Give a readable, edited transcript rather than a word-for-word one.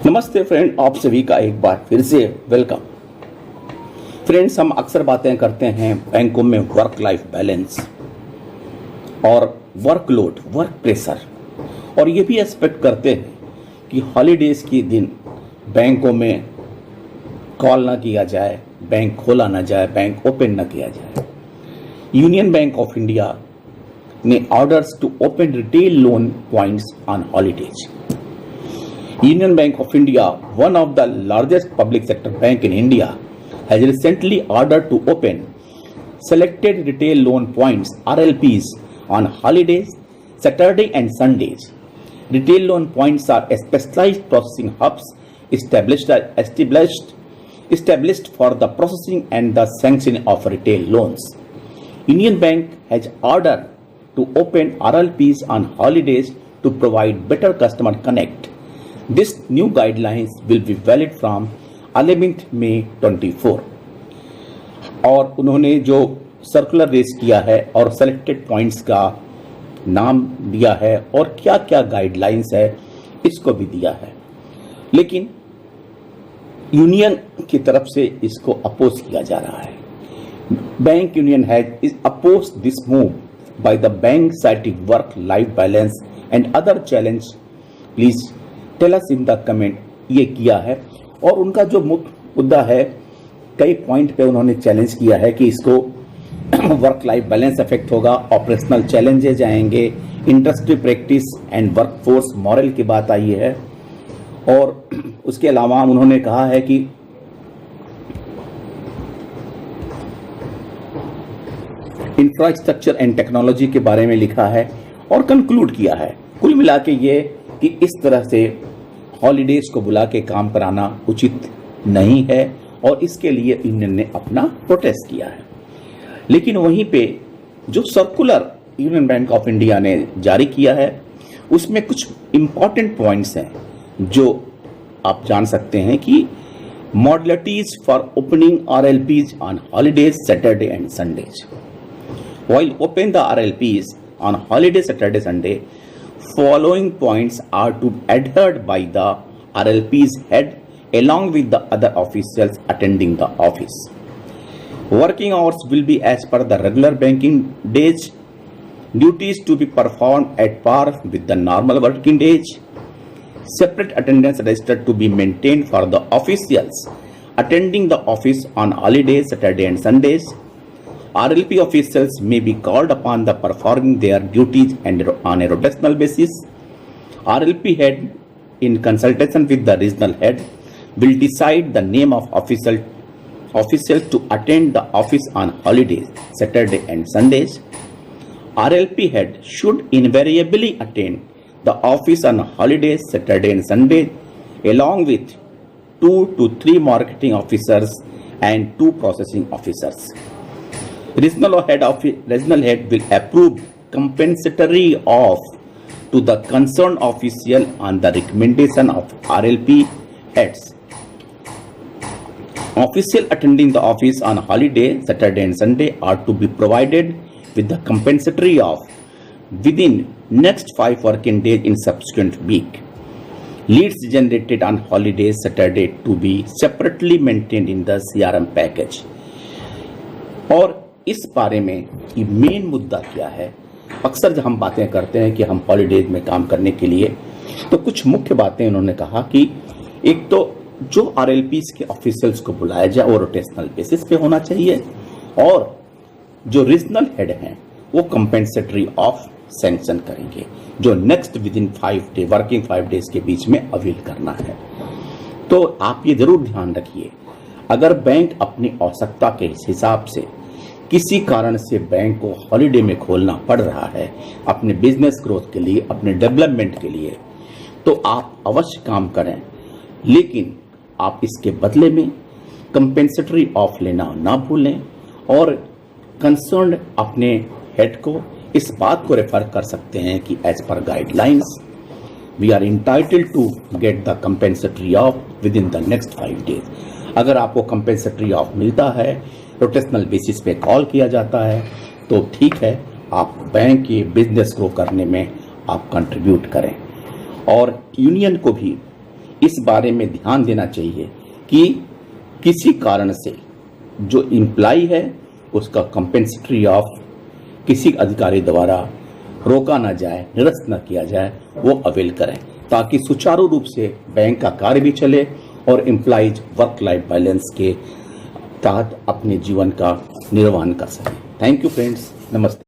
नमस्ते फ्रेंड, आप सभी का एक बार फिर से वेलकम। फ्रेंड्स, हम अक्सर बातें करते हैं बैंकों में वर्क लाइफ बैलेंस और वर्कलोड, वर्क प्रेशर, और ये भी एक्सपेक्ट करते हैं कि हॉलीडेज के दिन बैंकों में कॉल ना किया जाए, बैंक खोला ना जाए, बैंक ओपन ना किया जाए। यूनियन बैंक ऑफ इंडिया ने orders to open retail loan points on holidays. Union Bank of India, one of the largest public sector bank in India, has recently ordered to open selected retail loan points (RLPs) on holidays, Saturday and Sundays. Retail loan points are specialized processing hubs established for the processing and the sanctioning of retail loans. Union Bank has ordered to open RLPs on holidays to provide better customer connect. This new guidelines will be valid from 11th May 24. और उन्होंने जो circular race किया है और selected points का नाम दिया है और क्या क्या गाइडलाइंस है इसको भी दिया है, लेकिन यूनियन की तरफ से इसको अपोज किया जा रहा है। Bank union has oppose this move by the bank citing work life balance and other challenge. Please tell us in the comment. ये किया है और उनका जो मुख्य मुद्दा है, कई पॉइंट पे उन्होंने चैलेंज किया है कि इसको वर्क लाइफ बैलेंस इफेक्ट होगा, ऑपरेशनल चैलेंजेज आएंगे, industry practice and workforce moral की बात आई है। और उसके अलावा उन्होंने कहा है कि इंफ्रास्ट्रक्चर एंड टेक्नोलॉजी के बारे में लिखा है और कंक्लूड किया है। कुल मिला के ये कि इस तरह से हॉलीडेज को बुला के काम कराना उचित नहीं है और इसके लिए यूनियन ने अपना प्रोटेस्ट किया है। लेकिन वहीं पे जो circular union Bank of India ने जारी किया है उसमें कुछ इंपॉर्टेंट पॉइंट्स हैं जो आप जान सकते हैं कि modalities for opening RLPs on holidays Saturday and Sundays. While open the RLPs on holiday Saturday Sunday, following points are to be adhered by the RLP's head along with the other officials attending the office. Working hours will be as per the regular banking days. Duties to be performed at par with the normal working days. Separate attendance register to be maintained for the officials attending the office on holidays, Saturday and Sundays. RLP officials may be called upon the performing their duties and on a rotational basis. RLP head, in consultation with the regional head, will decide the name of officials to attend the office on holidays, Saturday and Sundays. RLP head should invariably attend the office on holidays, Saturday and Sunday, along with 2 to 3 marketing officers and 2 processing officers. Regional head will approve compensatory off to the concerned official on the recommendation of RLP heads. Officials attending the office on holiday, Saturday and Sunday are to be provided with the compensatory off within next 5 working days in subsequent week. Leads generated on holidays, Saturday to be separately maintained in the CRM package. और इस बारे में कि main मुद्दा क्या है, अक्सर जब हम बातें करते हैं कि हम हॉलीडेज में काम करने के लिए, तो कुछ मुख्य बातें उन्होंने कहा कि एक तो जो RLPs के ऑफिशियल्स को बुलाया जाए वो रोटेशनल बेसिस पे होना चाहिए और जो रीजनल हेड हैं वो कंपेंसेटरी ऑफ सैंक्शन करेंगे जो next within 5 day working 5 days के बीच में अवील करना है। तो आप ये जरूर ध्यान रखिए, अगर बैंक अपनी आवश्यकता के हिसाब से किसी कारण से बैंक को हॉलीडे में खोलना पड़ रहा है अपने बिजनेस ग्रोथ के लिए, अपने डेवलपमेंट के लिए, तो आप अवश्य काम करें, लेकिन आप इसके बदले में कंपेंसेटरी ऑफ लेना ना भूलें और कंसर्न अपने हेड को इस बात को रेफर कर सकते हैं कि as per guidelines we are entitled to get the compensatory off within the next 5 days. अगर आपको कंपेंसेटरी ऑफ मिलता है, रोटेशनल बेसिस पे कॉल किया जाता है, तो ठीक है, आप बैंक के बिजनेस ग्रो करने में आप कंट्रीब्यूट करें। और यूनियन को भी इस बारे में ध्यान देना चाहिए कि किसी कारण से जो इम्प्लाई है उसका कंपेंसेटरी ऑफ किसी अधिकारी द्वारा रोका ना जाए, निरस्त न किया जाए, वो अवेल करें ताकि सुचारू रूप से बैंक का कार्य भी चले और एम्प्लॉइज वर्क लाइफ बैलेंस के तहत अपने जीवन का निर्वहन कर सकें। थैंक यू फ्रेंड्स, नमस्ते।